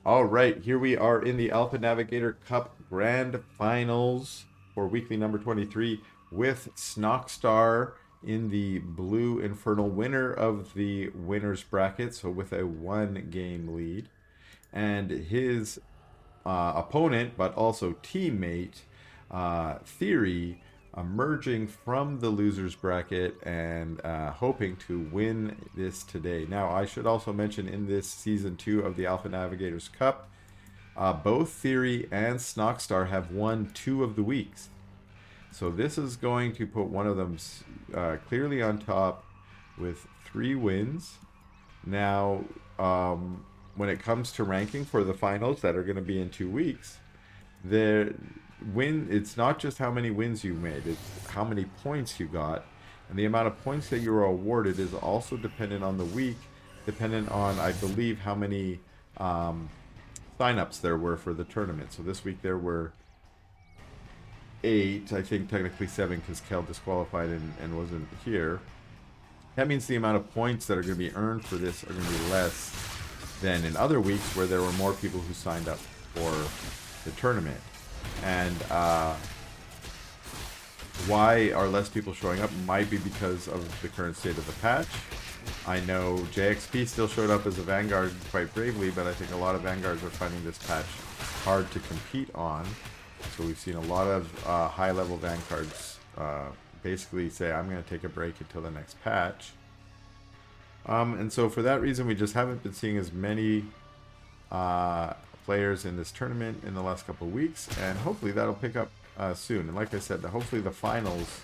All right, here we are in the Alpha Navigator Cup Grand Finals for weekly number 23 with Snoxtar in the blue Infernal, winner of the winner's bracket, so with a 1 game lead. And his opponent, but also teammate, TheoRy, emerging from the loser's bracket and hoping to win this today. Now, I should also mention in this season 2 of the Alpha Navigators Cup, both TheoRy and Snoxtar have won 2 of the weeks. So this is going to put one of them clearly on top with 3 wins. Now, when it comes to ranking for the finals that are going to be in 2 weeks, it's not just how many wins you made, it's how many points you got, and the amount of points that you were awarded is also dependent on the week, dependent on, I believe, how many signups there were for the tournament. So this week there were 8, I think technically 7 because Kel disqualified and wasn't here. That means the amount of points that are going to be earned for this are going to be less than in other weeks where there were more people who signed up for the tournament. And why are less people showing up might be because of the current state of the patch. I know JXP still showed up as a Vanguard quite bravely, but I think a lot of Vanguards are finding this patch hard to compete on. So we've seen a lot of high-level Vanguards basically say, I'm going to take a break until the next patch. And so for that reason, we just haven't been seeing as many players in this tournament in the last couple of weeks, and hopefully that'll pick up soon. And like I said, hopefully the finals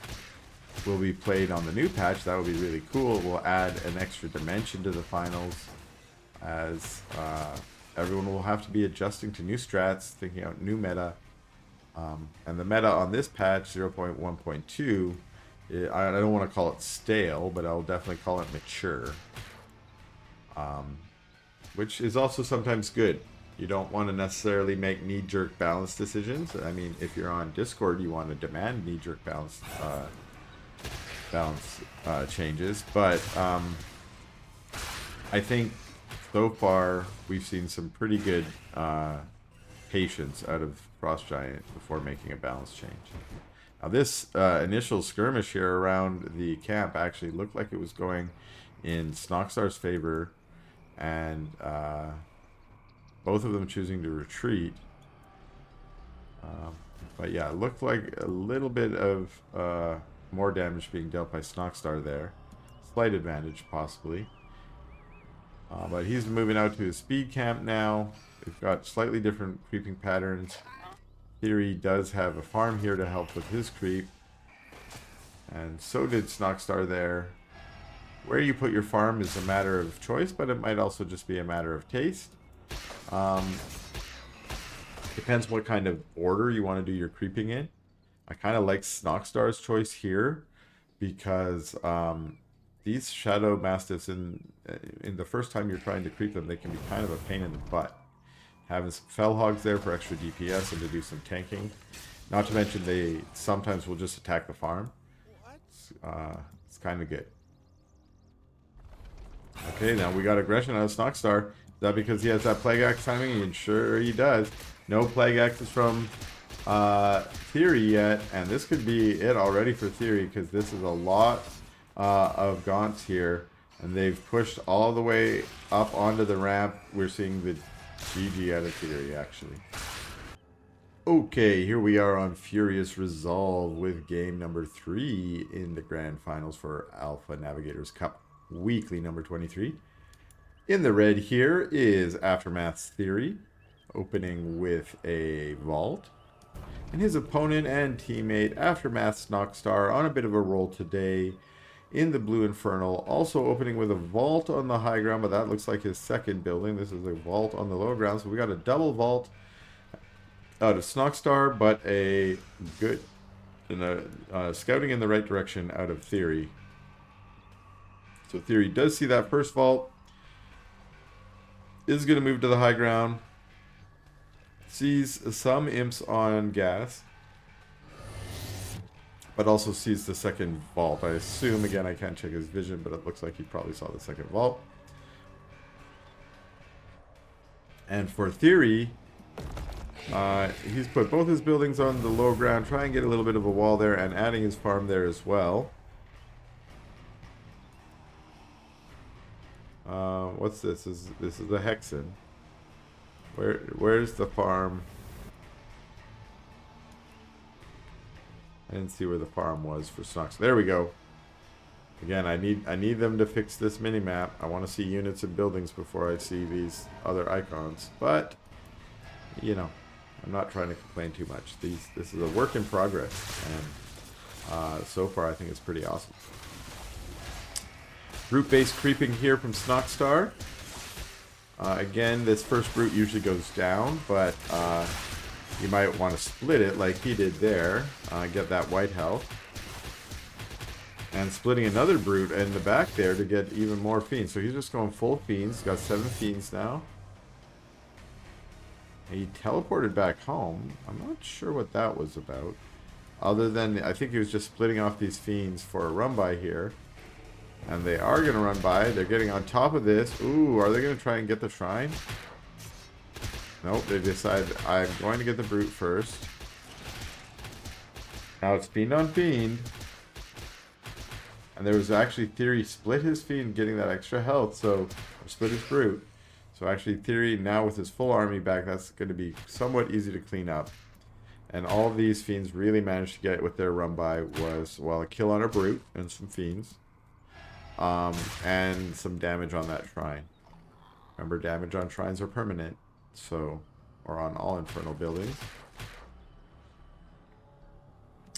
will be played on the new patch. That would be really cool. It will add an extra dimension to the finals, as everyone will have to be adjusting to new strats, thinking out new meta. And the meta on this patch 0.1.2, I don't want to call it stale, but I'll definitely call it mature, which is also sometimes good. You don't want to necessarily make knee-jerk balance decisions. I mean, if you're on Discord, you want to demand knee-jerk balance changes. But I think so far we've seen some pretty good patience out of Frost Giant before making a balance change. Now this initial skirmish here around the camp actually looked like it was going in Snoxtar's favor, and both of them choosing to retreat. But yeah, it looked like a little bit of more damage being dealt by Snoxtar there. Slight advantage, possibly. But he's moving out to his speed camp now. We've got slightly different creeping patterns. TheoRy does have a farm here to help with his creep. And so did Snoxtar there. Where you put your farm is a matter of choice, but it might also just be a matter of taste. Depends what kind of order you want to do your creeping in. I kind of like Snoxtar's choice here because these Shadow Mastiffs, in the first time you're trying to creep them, they can be kind of a pain in the butt. Having some Fell Hogs there for extra DPS and to do some tanking. Not to mention they sometimes will just attack the farm. It's kind of good. Okay, now we got aggression out of Snoxtar. Is that because he has that Plague Axe timing? And sure he does. No Plague Axes from TheoRy yet, and this could be it already for TheoRy because this is a lot of Gaunts here, and they've pushed all the way up onto the ramp. We're seeing the GG out of TheoRy, actually. Okay, here we are on Furious Resolve with game number 3 in the Grand Finals for Alpha Navigators Cup weekly number 23. In the red here is Aftermath's TheoRy, opening with a Vault. And his opponent and teammate, Aftermath's Snoxtar, on a bit of a roll today in the blue Infernal, also opening with a Vault on the high ground, but that looks like his second building. This is a Vault on the low ground, so we got a double Vault out of Snoxtar, but a good scouting in the right direction out of TheoRy. So TheoRy does see that first Vault, is going to move to the high ground, sees some imps on gas, but also sees the second Vault. I assume, again, I can't check his vision, but it looks like he probably saw the second Vault. And for TheoRy, he's put both his buildings on the low ground, try and get a little bit of a wall there, and adding his farm there as well. What's this? This is a hexen. Where's the farm? I didn't see where the farm was for Snox. There we go. Again, I need them to fix this mini map. I want to see units and buildings before I see these other icons. But you know, I'm not trying to complain too much. This is a work in progress, and so far I think it's pretty awesome. Brute base creeping here from Snoxtar. Again, this first brute usually goes down, but you might want to split it like he did there. Get that white health. And splitting another brute in the back there to get even more fiends. So he's just going full fiends. Got 7 fiends now. He teleported back home. I'm not sure what that was about. Other than, I think he was just splitting off these fiends for a run by here. And they are going to run by. They're getting on top of this. Ooh, are they going to try and get the shrine? Nope, they decide I'm going to get the brute first. Now it's fiend on fiend. And there was actually TheoRy split his fiend getting that extra health, so split his brute. So actually TheoRy now with his full army back, that's going to be somewhat easy to clean up. And all of these fiends really managed to get with their run by was, well, a kill on a brute and some fiends. And some damage on that shrine. Remember, damage on shrines are permanent, so, or on all infernal buildings.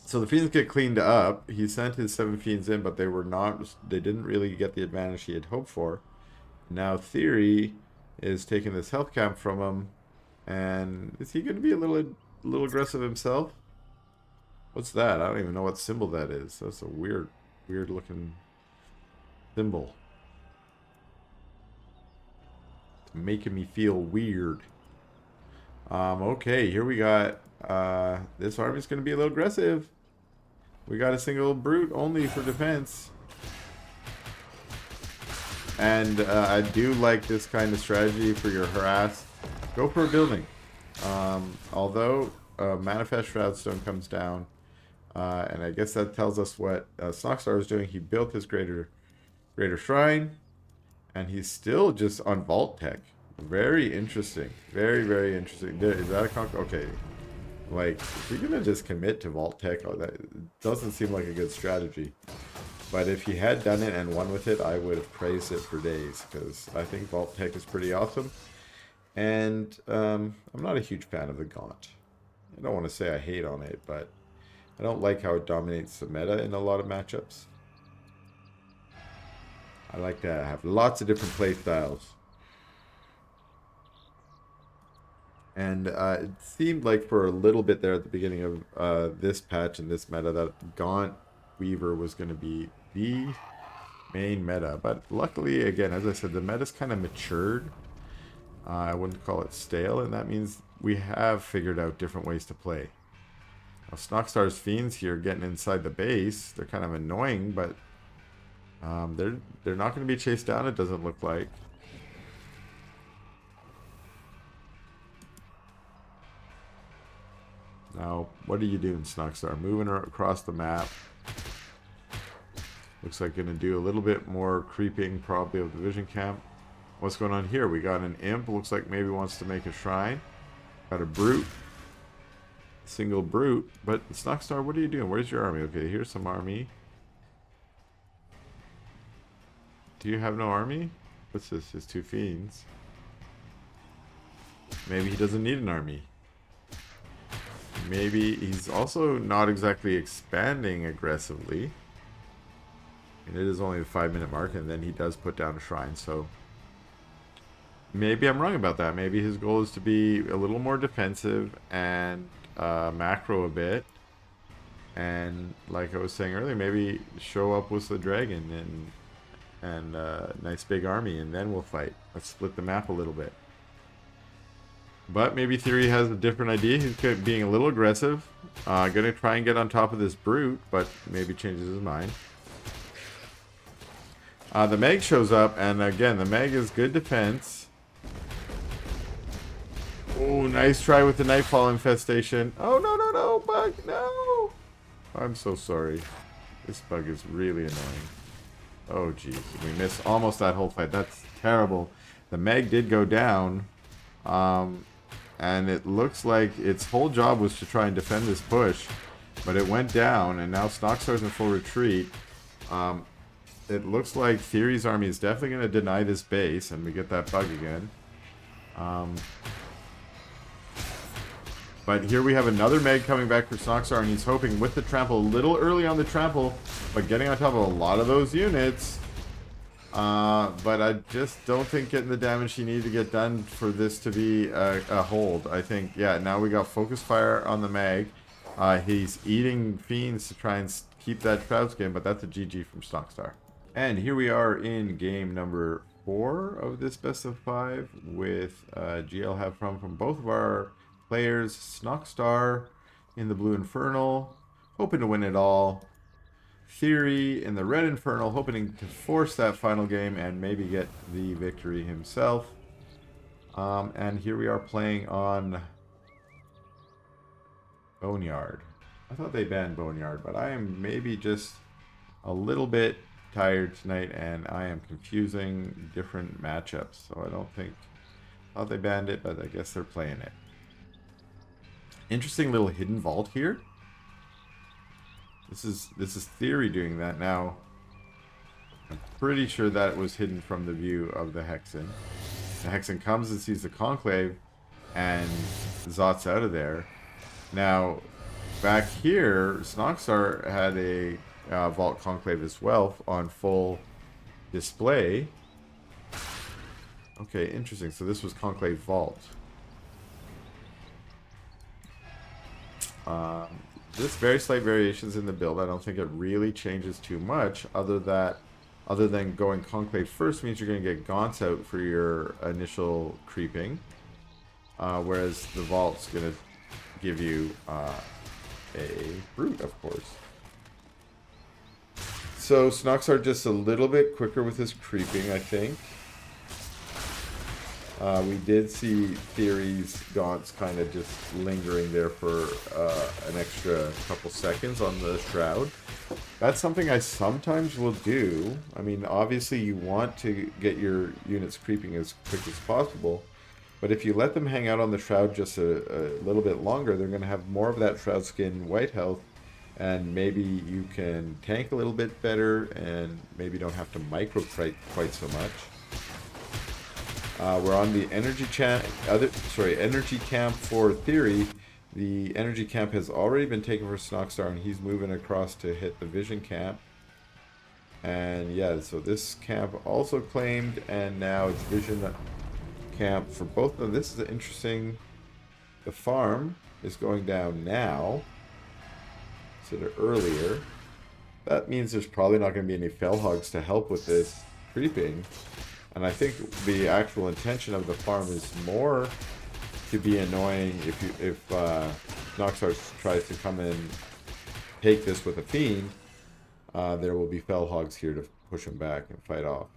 So the fiends get cleaned up. He sent his 7 fiends in, but they didn't really get the advantage he had hoped for. Now TheoRy is taking this health camp from him, and is he going to be a little aggressive himself? What's that? I don't even know what symbol that is. That's a weird looking symbol. It's making me feel weird. Okay, here we got this army's going to be a little aggressive. We got a single brute only for defense. And I do like this kind of strategy for your harass. Go for a building. Although Manifest Shroudstone comes down, and I guess that tells us what Snoxtar is doing. He built his greater shrine, and he's still just on Vault Tech. Very interesting. Very, very interesting. Is that a conquer? Okay. Like, if you're gonna just commit to Vault Tech, that doesn't seem like a good strategy. But if he had done it and won with it, I would have praised it for days, because I think Vault Tech is pretty awesome. And I'm not a huge fan of the Gaunt. I don't want to say I hate on it, but I don't like how it dominates the meta in a lot of matchups. I like to have lots of different play styles. And it seemed like for a little bit there at the beginning of this patch and this meta that Gaunt Weaver was going to be the main meta. But luckily, again, as I said, the meta's kind of matured. I wouldn't call it stale, and that means we have figured out different ways to play. Now, Snoxtar's Fiends here getting inside the base, they're kind of annoying, but they're not going to be chased down, it doesn't look like. Now, what are you doing, Snoxtar? Moving across the map. Looks like going to do a little bit more creeping, probably, of the vision camp. What's going on here? We got an imp. Looks like maybe wants to make a shrine. Got a brute. Single brute. But Snoxtar, what are you doing? Where's your army? Okay, here's some army. Do you have no army? What's this? His 2 fiends. Maybe he doesn't need an army. Maybe he's also not exactly expanding aggressively. And it is only the 5-minute mark, and then he does put down a shrine, so maybe I'm wrong about that. Maybe his goal is to be a little more defensive and macro a bit. And like I was saying earlier, maybe show up with the dragon and a nice big army, and then we'll fight. Let's split the map a little bit. But maybe TheoRy has a different idea. He's being a little aggressive. Gonna try and get on top of this brute, but maybe changes his mind. The Meg shows up, and again, the Meg is good defense. Oh, nice try with the Nightfall infestation. Oh, no, no, no, bug, no. I'm so sorry. This bug is really annoying. Oh, jeez. We missed almost that whole fight. That's terrible. The Meg did go down. And it looks like its whole job was to try and defend this push. But it went down, and now Snoxtar's in full retreat. It looks like TheoRy's army is definitely going to deny this base, and we get that bug again. But here we have another Meg coming back for Snoxtar, and he's hoping with the trample, a little early on the trample, but getting on top of a lot of those units. But I just don't think getting the damage he needed to get done for this to be a hold. I think, yeah, now we got focus fire on the Mag. He's eating Fiends to try and keep that Shroud Skin, but that's a GG from Snoxtar. And here we are in game number 4 of this best of 5 with GL have from both of our players. Snoxtar in the blue Infernal, hoping to win it all. TheoRy in the red Infernal, hoping to force that final game and maybe get the victory himself. And here we are playing on Boneyard. I thought they banned Boneyard, but I am maybe just a little bit tired tonight, and I am confusing different matchups. So I don't think... I thought they banned it, but I guess they're playing it. Interesting little hidden vault here. This is TheoRy doing that now. I'm pretty sure that was hidden from the view of the Hexen. The Hexen comes and sees the Conclave and zots out of there. Now, back here, Snoxtar had a Vault Conclave as well on full display. Okay, interesting. So this was Conclave Vault. This very slight variations in the build. I don't think it really changes too much, other than going Conclave first means you're going to get Gaunts out for your initial creeping, whereas the Vault's going to give you a Brute, of course. So Snoxtar just a little bit quicker with his creeping, I think. We did see TheoRy's Gaunts kind of just lingering there for an extra couple seconds on the Shroud. That's something I sometimes will do. I mean, obviously you want to get your units creeping as quick as possible, but if you let them hang out on the Shroud just a little bit longer, they're going to have more of that Shroud Skin white health, and maybe you can tank a little bit better, and maybe don't have to micro quite so much. We're on the energy camp for TheoRy. The energy camp has already been taken for Snoxtar, and he's moving across to hit the vision camp. And yeah, so this camp also claimed, and now it's vision camp for both of them. This is interesting. The farm is going down now instead of earlier. That means there's probably not going to be any Fellhogs to help with this creeping. And I think the actual intention of the farm is more to be annoying if Snoxtar tries to come and take this with a Fiend. There will be Fellhogs here to push him back and fight off.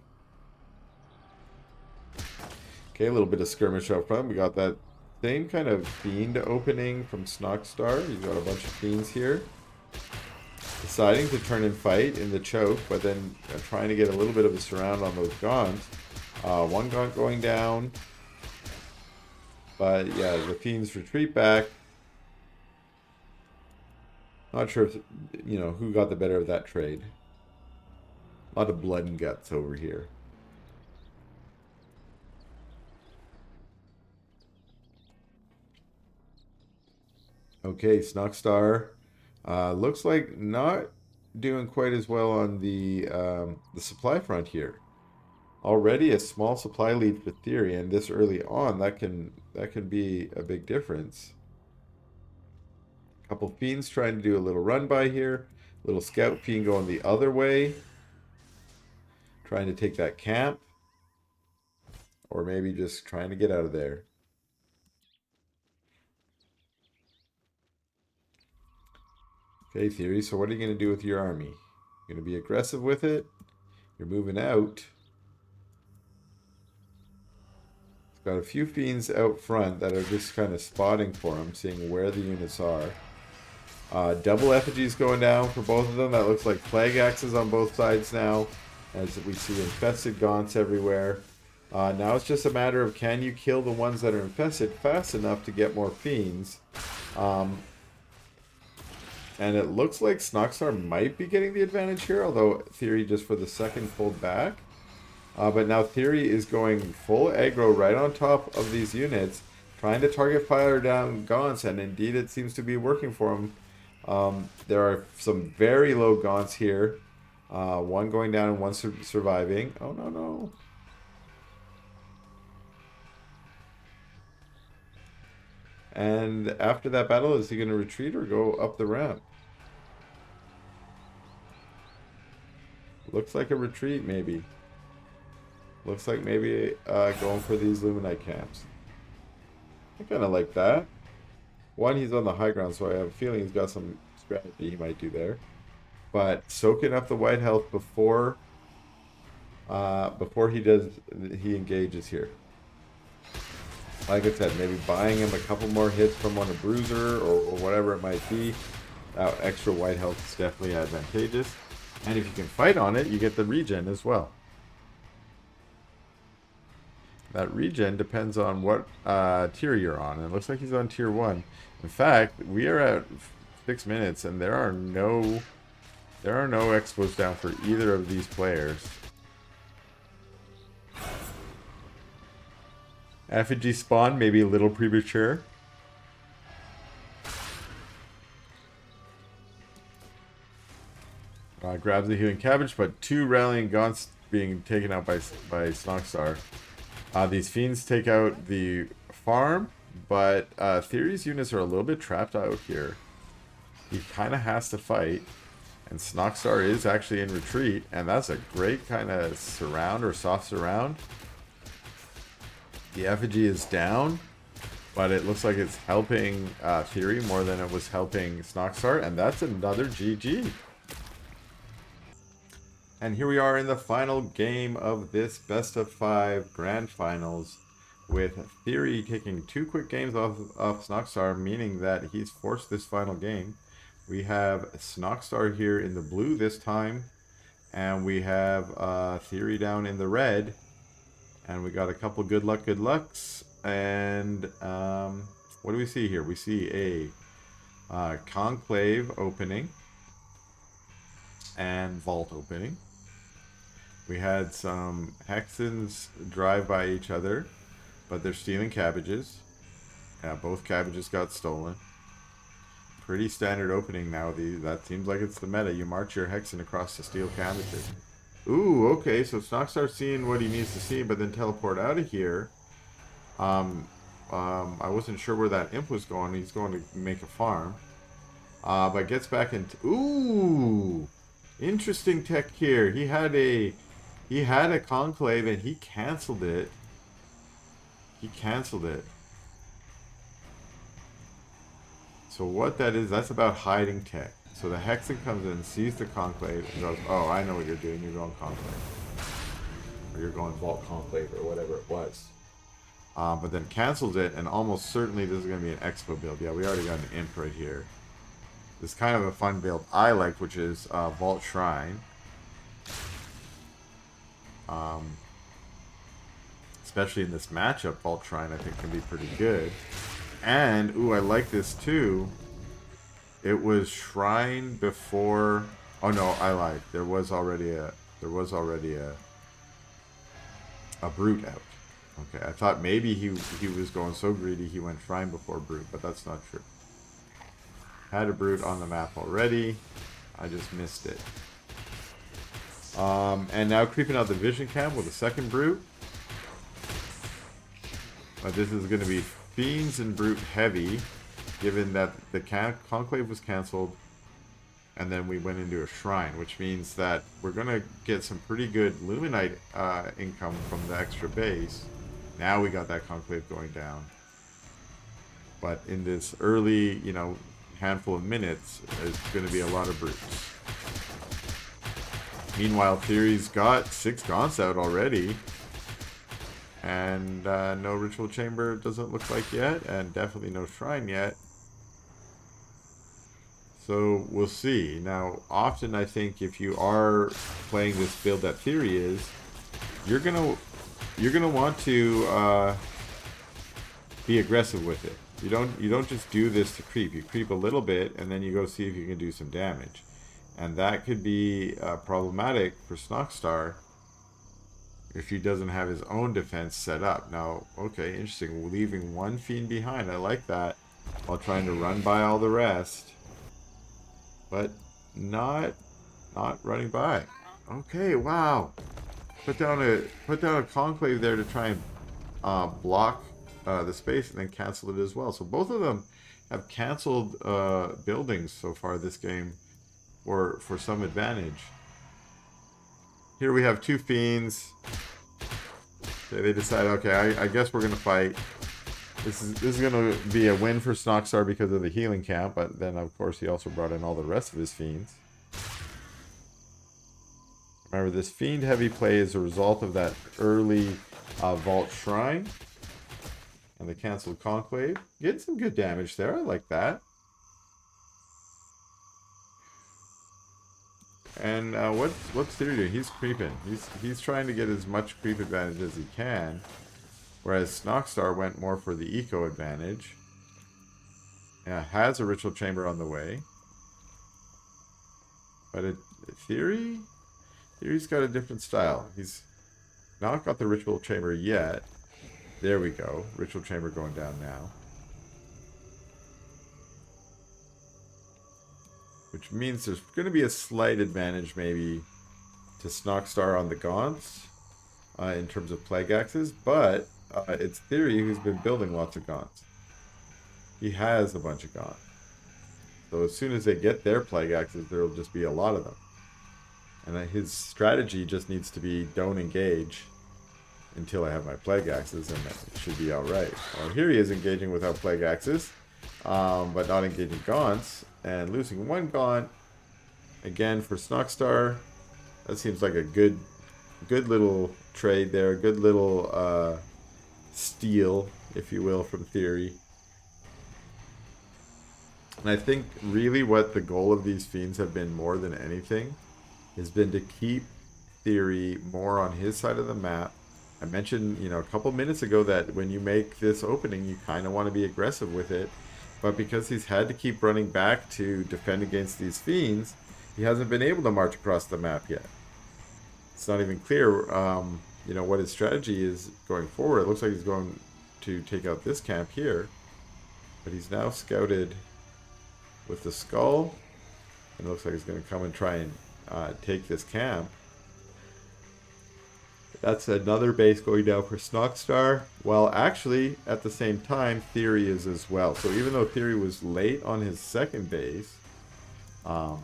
Okay, a little bit of skirmish up front. We got that same kind of Fiend opening from Snoxtar. You've got a bunch of Fiends here. Deciding to turn and fight in the choke, but then trying to get a little bit of a surround on those Gaunts. One Gaunt going down. But yeah, the Fiends retreat back. Not sure if, who got the better of that trade. A lot of blood and guts over here. Okay, Snoxtar looks like not doing quite as well on the supply front here. Already a small supply lead for TheoRy, and this early on, that can be a big difference. A couple Fiends trying to do a little run by here. A little Scout Fiend going the other way. Trying to take that camp. Or maybe just trying to get out of there. Okay, TheoRy, so what are you going to do with your army? You're going to be aggressive with it? You're moving out. Got a few fiends out front that are just kind of spotting for him, seeing where the units are. Double effigies going down for both of them. That looks like plague axes on both sides now, as we see infested gaunts everywhere. Now it's just a matter of, can you kill the ones that are infested fast enough to get more fiends? And it looks like Snoxtar might be getting the advantage here, although TheoRy just for the second pulled back. But now TheoRy is going full aggro right on top of these units, trying to target fire down gaunts, and indeed it seems to be working for him. There are some very low gaunts here. One going down and one surviving. Oh, no, no. And after that battle, is he going to retreat or go up the ramp? Looks like a retreat, maybe. Looks like maybe going for these Luminite camps. I kind of like that. One, he's on the high ground, so I have a feeling he's got some strategy he might do there. But soaking up the white health before he engages here. Like I said, maybe buying him a couple more hits from on a bruiser or whatever it might be. That extra white health is definitely advantageous. And if you can fight on it, you get the regen as well. That regen depends on what tier you're on. It looks like he's on tier 1. In fact, we are at 6 minutes and there are no expos down for either of these players. Effigy spawn, maybe a little premature. Grabs the healing cabbage, but 2 rallying gaunts being taken out by Snoxtar. These fiends take out the farm, but TheoRy's units are a little bit trapped out here. He kind of has to fight, and Snoxtar is actually in retreat, and that's a great kind of surround or soft surround. The effigy is down, but it looks like it's helping TheoRy more than it was helping Snoxtar, and that's another GG. And here we are in the final game of this best of 5 grand finals, with TheoRy taking 2 quick games off Snoxtar, meaning that he's forced this final game. We have Snoxtar here in the blue this time, and we have TheoRy down in the red, and we got a couple good lucks, and what do we see here? We see a conclave opening and vault opening. We had some Hexens drive by each other, but they're stealing cabbages. Yeah, both cabbages got stolen. Pretty standard opening now. That seems like it's the meta. You march your Hexen across to steal cabbages. Ooh, okay, so Snoxtar's seeing what he needs to see, but then teleport out of here. I wasn't sure where that imp was going. He's going to make a farm. But gets back into... Ooh! Interesting tech here. He had a conclave and he canceled it. So what that is, that's about hiding tech. So the Hexen comes in, sees the conclave, and goes, oh, I know what you're doing. You're going conclave. Or you're going vault conclave or whatever it was. But then cancels it, and almost certainly this is going to be an expo build. Yeah, we already got an imp right here. This is kind of a fun build I like, which is Vault Shrine. Especially in this matchup, Vault Shrine I think can be pretty good. And, ooh, I like this too. It was Shrine before... Oh no, I lied. There was already a Brute out. Okay, I thought maybe he was going so greedy he went Shrine before Brute, but that's not true. Had a Brute on the map already. I just missed it. And now creeping out the Vision Camp with a second Brute. But this is going to be Fiends and Brute heavy, given that the Conclave was cancelled, and then we went into a Shrine, which means that we're going to get some pretty good Luminite income from the extra base. Now we got that Conclave going down. But in this early, you know, handful of minutes, there's going to be a lot of Brutes. Meanwhile, TheoRy's got 6 Gaunts out already. And no ritual chamber doesn't look like yet, and definitely no shrine yet. So we'll see. Now, often I think if you are playing this build that TheoRy is, you're gonna want to be aggressive with it. You don't just do this to creep. You creep a little bit, and then you go see if you can do some damage, and that could be problematic for Snoxtar if he doesn't have his own defense set up. Now, okay, interesting. Leaving one fiend behind. I like that. While trying to run by all the rest, but not running by. Okay, wow. Put down a conclave there to try and block the space, and then cancel it as well. So both of them have canceled buildings so far this game, or for some advantage. Here we have two fiends. Okay, they decide, okay, I guess we're gonna fight. This is gonna be a win for Snoxtar because of the healing camp, but then of course he also brought in all the rest of his fiends. Remember, this fiend heavy play is a result of that early vault shrine and the canceled conclave. Getting some good damage there. I like that. And what's TheoRy doing? He's creeping. He's trying to get as much creep advantage as he can, whereas Snoxtar went more for the eco advantage. Yeah, has a ritual chamber on the way, but TheoRy's got a different style. He's not got the ritual chamber yet. There we go. Ritual chamber going down now. Which means there's going to be a slight advantage maybe to Snoxtar on the gaunts in terms of plague axes, but it's TheoRy who's been building lots of gaunts. He has a bunch of gaunts. So as soon as they get their plague axes, there will just be a lot of them. And his strategy just needs to be don't engage until I have my plague axes, and it should be alright. Well, here he is engaging without plague axes, but not engaging gaunts, and losing one gaunt. Again, for Snoxtar, that seems like a good little trade there, good little steal, if you will, from TheoRy. And I think really what the goal of these fiends have been more than anything has been to keep TheoRy more on his side of the map. I mentioned, a couple minutes ago that when you make this opening, you kind of want to be aggressive with it. But because he's had to keep running back to defend against these fiends, he hasn't been able to march across the map yet. It's not even clear, what his strategy is going forward. It looks like he's going to take out this camp here. But he's now scouted with the skull. And it looks like he's going to come and try and take this camp. That's another base going down for Snoxtar. Well, actually, at the same time, TheoRy is as well. So even though TheoRy was late on his second base, I'm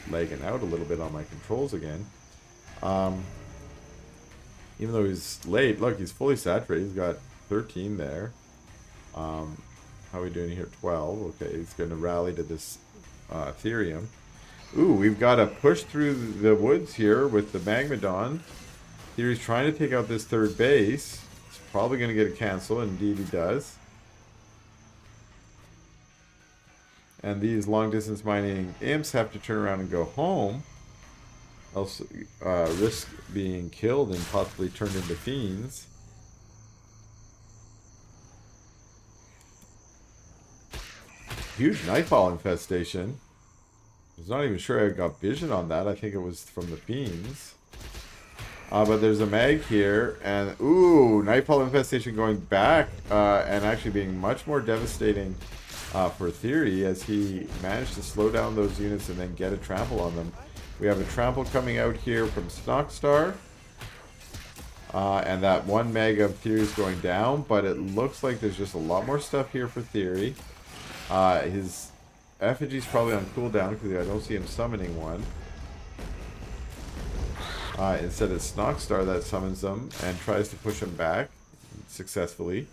lagging out a little bit on my controls again. Even though he's late, look, he's fully saturated. He's got 13 there. How are we doing here? 12. Okay, he's going to rally to this Therium. Ooh, we've got to push through the woods here with the Magmadon. TheoRy's trying to take out this third base. He's probably going to get a cancel. Indeed he does. And these long-distance mining imps have to turn around and go home. Else risk being killed and possibly turned into fiends. Huge nightfall infestation. I was not even sure I got vision on that. I think it was from the fiends. But there's a mag here, and ooh, nightfall infestation going back and actually being much more devastating for TheoRy as he managed to slow down those units and then get a trample on them. We have a trample coming out here from Snoxtar. And that one mag of TheoRy is going down, but it looks like there's just a lot more stuff here for TheoRy. His effigy's probably on cooldown because I don't see him summoning one. Instead it's Snoxtar that summons them and tries to push him back successfully.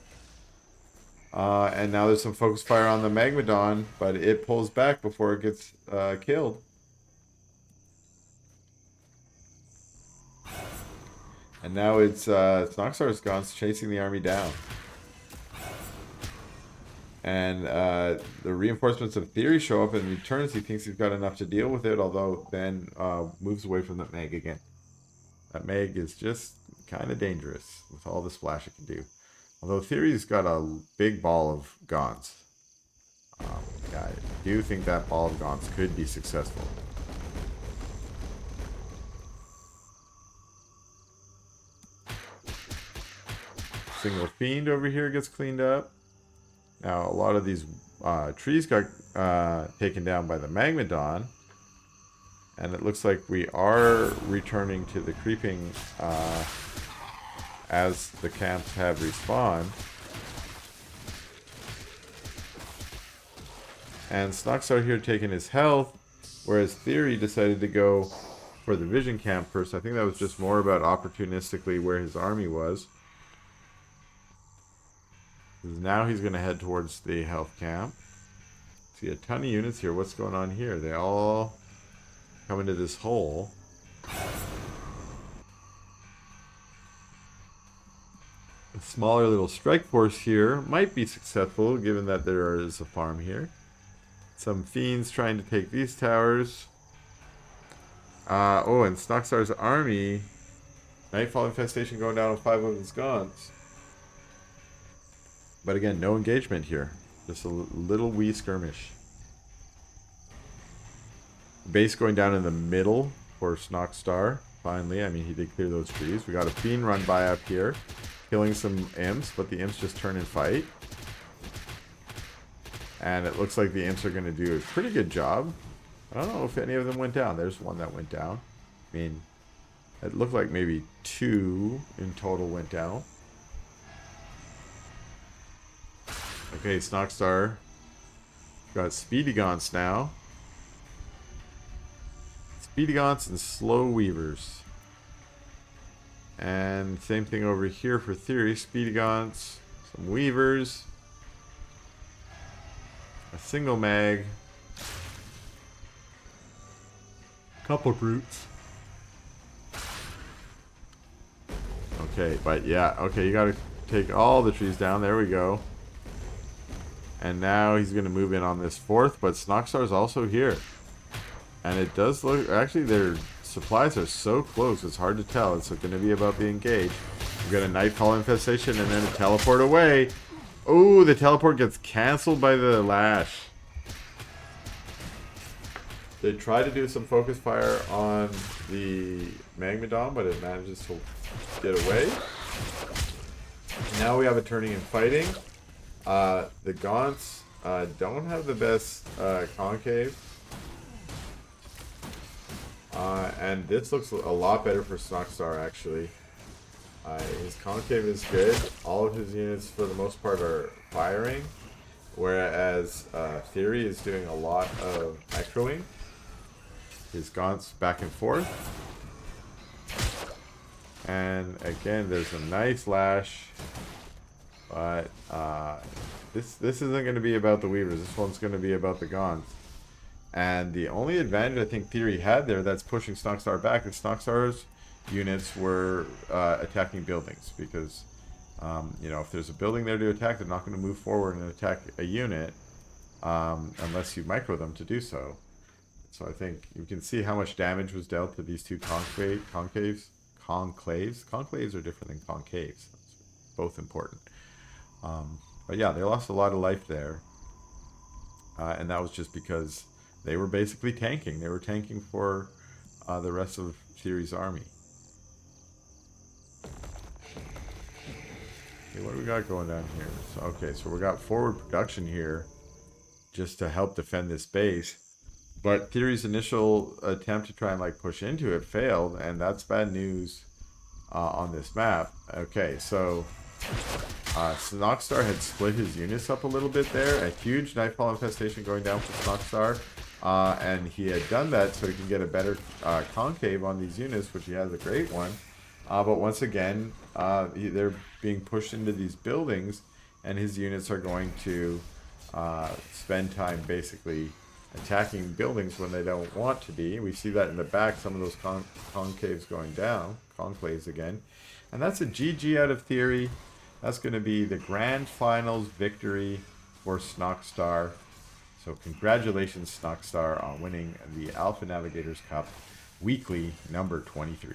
And now there's some focus fire on the Magmadon, but it pulls back before it gets killed. And now it's Snoxtar's gone chasing the army down. And the reinforcements of Theory show up and returns. He thinks he's got enough to deal with it, although then moves away from that Meg again. That Meg is just kind of dangerous with all the splash it can do. Although Theory's got a big ball of Gaunt's. Yeah, I do think that ball of Gaunt's could be successful. Single Fiend over here gets cleaned up. Now, a lot of these trees got taken down by the Magmadon. And it looks like we are returning to the creeping as the camps have respawned. And Snoxtar here taking his health, whereas Theory decided to go for the Vision camp first. I think that was just more about opportunistically where his army was. Now he's going to head towards the health camp. See a ton of units here. What's going on here? They all come into this hole. A smaller little strike force here might be successful, given that there is a farm here. Some fiends trying to take these towers. Oh, and Snoxtar's army. Nightfall infestation going down with 5 of his guns. But again, no engagement here. Just a little wee skirmish. Base going down in the middle for Snoxtar. Finally, I mean, he did clear those trees. We got a fiend run by up here, killing some imps, but the imps just turn and fight. And it looks like the imps are going to do a pretty good job. I don't know if any of them went down. There's one that went down. I mean, it looked like maybe 2 in total went down. Okay, Snoxtar got Speedy Gaunts now. Speedy Gaunts and Slow Weavers. And same thing over here for Theory. Speedy Gaunts, some Weavers, a single mag, couple brutes. Okay, but yeah, okay, you gotta take all the trees down. There we go. And now he's going to move in on this 4th, but Snoxtar's also here. And it does look... Actually, their supplies are so close, it's hard to tell. It's going to be about the engage. We've got a Nightfall infestation and then a teleport away. Oh, the teleport gets cancelled by the Lash. They try to do some focus fire on the Magmadon, but it manages to get away. Now we have a turning and fighting. The Gaunts don't have the best concave. And this looks a lot better for Snoxtar, actually. His concave is good. All of his units, for the most part, are firing. Whereas Theory is doing a lot of echoing. His Gaunts back and forth. And again, there's a nice lash. But this isn't going to be about the Weavers. This one's going to be about the Gaunts. And the only advantage I think Theory had there that's pushing Snoxtar back is Snoxtar's units were attacking buildings. Because, you know, if there's a building there to attack, they're not going to move forward and attack a unit unless you micro them to do so. So I think you can see how much damage was dealt to these two conclaves. Conclaves are different than concaves. Both important. But yeah, they lost a lot of life there. And that was just because they were basically tanking. They were tanking for the rest of Theory's army. Okay, what do we got going down here? So, okay, so we got forward production here just to help defend this base. But Theory's initial attempt to try and like push into it failed, and that's bad news on this map. Okay, so Snoxtar had split his units up a little bit there. A huge Nightfall infestation going down for Snoxtar. And he had done that so he can get a better concave on these units, which he has a great one. But once again, they're being pushed into these buildings, and his units are going to spend time basically attacking buildings when they don't want to be. We see that in the back, some of those concaves going down, conclaves again. And that's a GG out of Theory. That's going to be the grand finals victory for Snoxtar. So congratulations, Snoxtar, on winning the Alpha Navigators Cup weekly number 23.